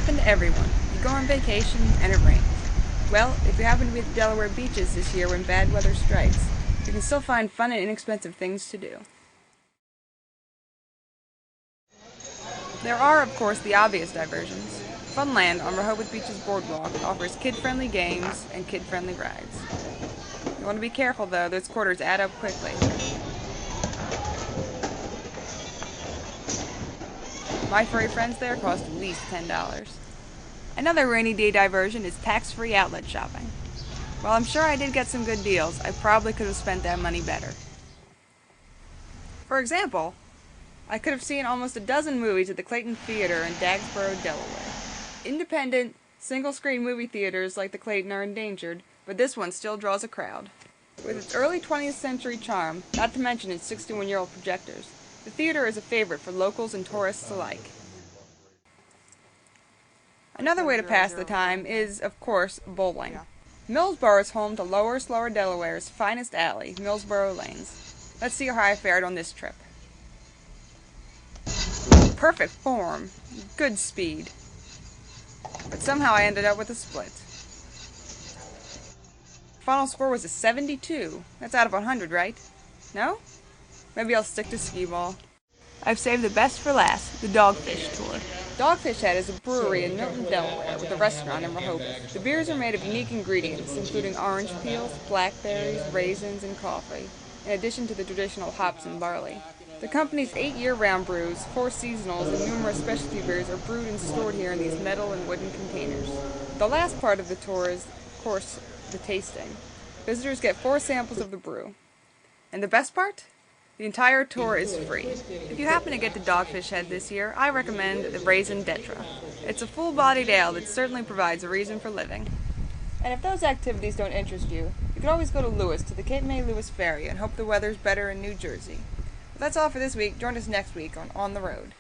happen to everyone. You go on vacation and it rains. Well, if you happen to be at the Delaware beaches this year when bad weather strikes, you can still find fun and inexpensive things to do. There are, of course, the obvious diversions. Funland on Rehoboth Beach's boardwalk offers kid-friendly games and kid-friendly rides. You want to be careful, though. Those quarters add up quickly. My furry friends there cost at least $10. Another rainy day diversion is tax-free outlet shopping. While I'm sure I did get some good deals, I probably could have spent that money better. For example, I could have seen almost a dozen movies at the Clayton Theater in Dagsboro, Delaware. Independent, single-screen movie theaters like the Clayton are endangered, but this one still draws a crowd. With its early 20th century charm, not to mention its 61-year-old projectors, the theater is a favorite for locals and tourists alike. Another way to pass the time is, of course, bowling. Millsboro is home to Lower Slower Delaware's finest alley, Millsboro Lanes. Let's see how I fared on this trip. Perfect form, good speed. But somehow I ended up with a split. Final score was a 72. That's out of 100, right? No? Maybe I'll stick to skee ball. I've saved the best for last, the Dogfish Tour. Dogfish Head is a brewery in Milton, Delaware, with a restaurant in Rehoboth. The beers are made of unique ingredients, including orange peels, blackberries, raisins, and coffee, in addition to the traditional hops and barley. The company's 8 year-round brews, 4 seasonals, and numerous specialty beers are brewed and stored here in these metal and wooden containers. The last part of the tour is, of course, the tasting. Visitors get 4 samples of the brew. And the best part? The entire tour is free. If you happen to get to Dogfish Head this year, I recommend the Raisin Detra. It's a full-bodied ale that certainly provides a reason for living. And if those activities don't interest you, you can always go to Lewis to the Cape May Lewis Ferry and hope the weather's better in New Jersey. Well, that's all for this week. Join us next week on the Road.